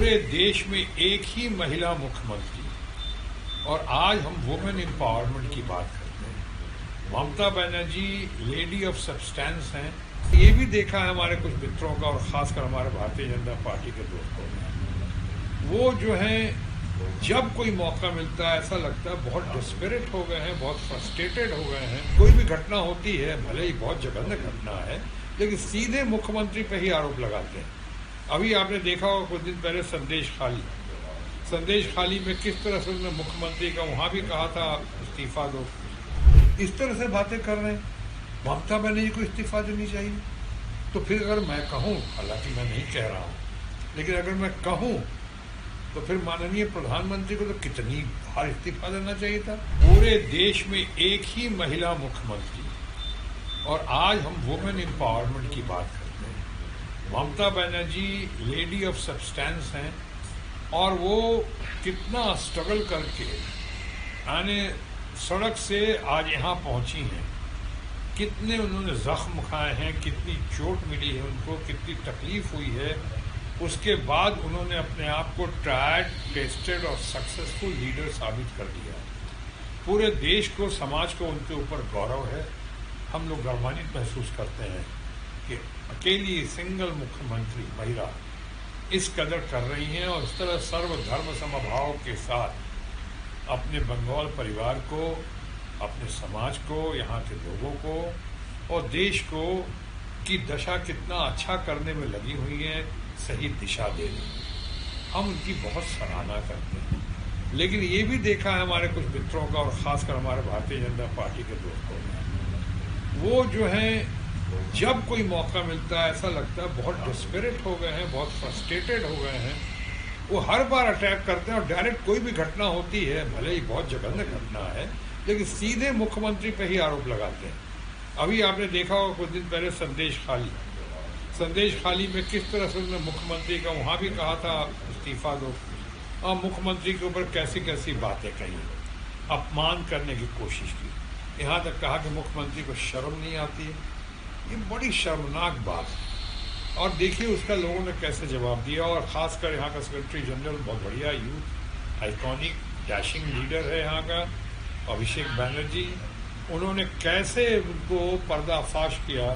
पूरे देश में एक ही महिला मुख्यमंत्री, और आज हम वुमेन एम्पावरमेंट की बात करते हैं। Mamata Banerjee lady of substance हैं। ये भी देखा है हमारे कुछ मित्रों का और खासकर हमारे भारतीय जनता पार्टी के दोस्तों ने। वो जो हैं जब कोई मौका मिलता है ऐसा लगता है बहुत डिस्परेट हो गए हैं, बहुत फ्रस्ट्रेटेड हो गए हैं। कोई भी घटना होती है, भले ही बहुत जघन्य घटना है, लेकिन सीधे मुख्यमंत्री पे ही आरोप लगाते हैं। अभी आपने देखा होगा कुछ दिन पहले संदेश खाली में किस तरह से उन्होंने मुख्यमंत्री का वहां भी कहा था इस्तीफा दो। इस तरह से बातें कर रहे हैं। ममता बनर्जी को इस्तीफा देनी चाहिए। तो फिर अगर मैं कहूँ, हालांकि मैं नहीं कह रहा हूँ, लेकिन अगर मैं कहूँ तो फिर माननीय प्रधानमंत्री को तो कितनी बार इस्तीफा देना चाहिए था। पूरे देश में एक ही महिला मुख्यमंत्री, और आज हम वुमेन एम्पावरमेंट की बात करते हैं। Mamata Banerjee lady of substance हैं, और वो कितना स्ट्रगल करके यानी सड़क से आज यहाँ पहुँची हैं। कितने उन्होंने जख्म खाए हैं, कितनी चोट मिली है उनको, कितनी तकलीफ हुई है। उसके बाद उन्होंने अपने आप को ट्राइड, टेस्टेड और सक्सेसफुल लीडर साबित कर दिया। पूरे देश को, समाज को उनके ऊपर गौरव है। हम लोग गर्वान्वित महसूस करते हैं कि अकेली सिंगल मुख्यमंत्री महिला इस कदर कर रही हैं, और इस तरह सर्वधर्म समभाव के साथ अपने बंगाल परिवार को, अपने समाज को, यहाँ के लोगों को और देश को की दशा कितना अच्छा करने में लगी हुई है, सही दिशा दे रही है। हम उनकी बहुत सराहना करते हैं। लेकिन ये भी देखा है हमारे कुछ मित्रों का और खासकर हमारे भारतीय जनता पार्टी के दोस्तों ने। वो जो हैं जब कोई मौका मिलता है ऐसा लगता है बहुत डिस्परेट हो गए हैं, बहुत फ्रस्ट्रेटेड हो गए हैं। वो हर बार अटैक करते हैं, और डायरेक्ट कोई भी घटना होती है, भले ही बहुत जघन्य घटना है, लेकिन सीधे मुख्यमंत्री पे ही आरोप लगाते हैं। अभी आपने देखा होगा कुछ दिन पहले संदेश खाली में किस तरह से उन्होंने मुख्यमंत्री का वहां भी कहा था इस्तीफा दो, और मुख्यमंत्री के ऊपर कैसी कैसी बातें कही, अपमान करने की कोशिश की। यहाँ तक कहा कि मुख्यमंत्री को शर्म नहीं आती है। ये बड़ी शर्मनाक बात है। और देखिए उसका लोगों ने कैसे जवाब दिया, और खासकर यहाँ का सेक्रेटरी जनरल बहुत बढ़िया यूथ आइकॉनिक डैशिंग लीडर है यहाँ का, अभिषेक बनर्जी। उन्होंने कैसे उनको पर्दाफाश किया,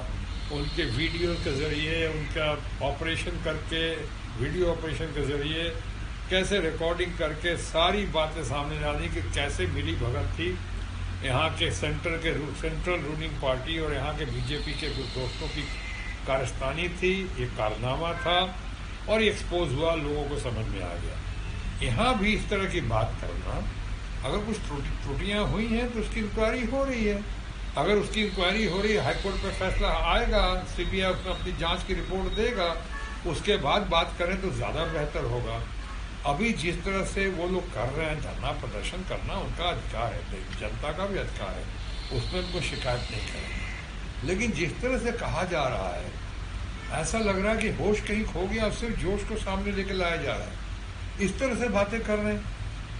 उनके वीडियो के जरिए, उनका ऑपरेशन करके, वीडियो ऑपरेशन के जरिए कैसे रिकॉर्डिंग करके सारी बातें सामने डाली कि कैसे मिली भगत थी यहाँ के सेंट्रल रूलिंग पार्टी और यहाँ के बीजेपी के कुछ दोस्तों की कारस्तानी थी। ये कारनामा था और ये एक्सपोज हुआ, लोगों को समझ में आ गया। यहाँ भी इस तरह की बात करना, अगर कुछ त्रुटियां हुई हैं तो उसकी इंक्वायरी हो रही है। अगर उसकी इंक्वायरी हो रही है, हाईकोर्ट पर फैसला आएगा, सीबीआई उसमें अपनी जांच की रिपोर्ट देगा, उसके बाद बात करें तो ज़्यादा बेहतर होगा। अभी जिस तरह से वो लोग कर रहे हैं, धरना प्रदर्शन करना उनका अधिकार है, जनता का भी अधिकार है, उसमें उनको शिकायत नहीं करेंगे। लेकिन जिस तरह से कहा जा रहा है, ऐसा लग रहा है कि होश कहीं खो गया, सिर्फ जोश को सामने लेकर लाया जा रहा है। इस तरह से बातें कर रहे हैं।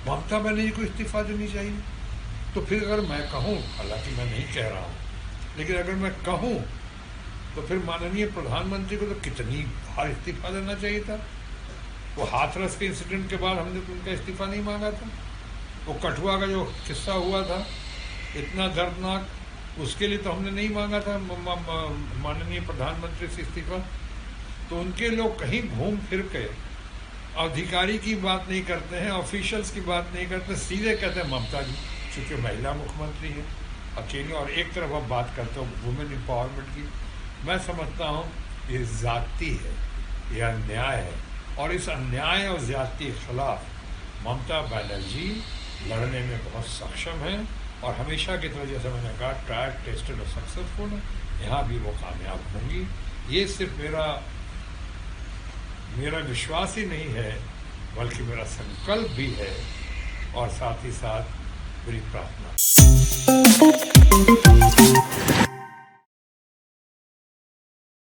ममता बनर्जी को इस्तीफा देनी चाहिए। तो फिर अगर मैं कहूँ, हालांकि मैं नहीं कह रहा हूँ, लेकिन अगर मैं कहूँ तो फिर माननीय प्रधानमंत्री को तो कितनी बार इस्तीफा देना चाहिए था। वो हाथरस के इंसिडेंट के बाद हमने तो उनका इस्तीफा नहीं मांगा था। वो कठुआ का जो किस्सा हुआ था इतना दर्दनाक, उसके लिए तो हमने नहीं मांगा था माननीय प्रधानमंत्री से इस्तीफा। तो उनके लोग कहीं घूम फिर के अधिकारी की बात नहीं करते हैं, ऑफिशियल्स की बात नहीं करते, सीधे कहते हैं ममता जी, चूँकि महिला मुख्यमंत्री है अकेली। और एक तरफ अब बात करते हो वुमेन एम्पावरमेंट की। मैं समझता हूँ ये ज़्यादती है, ये अन्याय है, और इस अन्याय और ज़्यादती के खिलाफ ममता बनर्जी लड़ने में बहुत सक्षम है, और हमेशा की तरह जैसे मैंने कहा ट्राइड, टेस्टेड और सक्सेसफुल है। यहाँ भी वो कामयाब होंगी। ये सिर्फ मेरा विश्वास ही नहीं है, बल्कि मेरा संकल्प भी है, और साथ ही साथ मेरी प्रार्थना।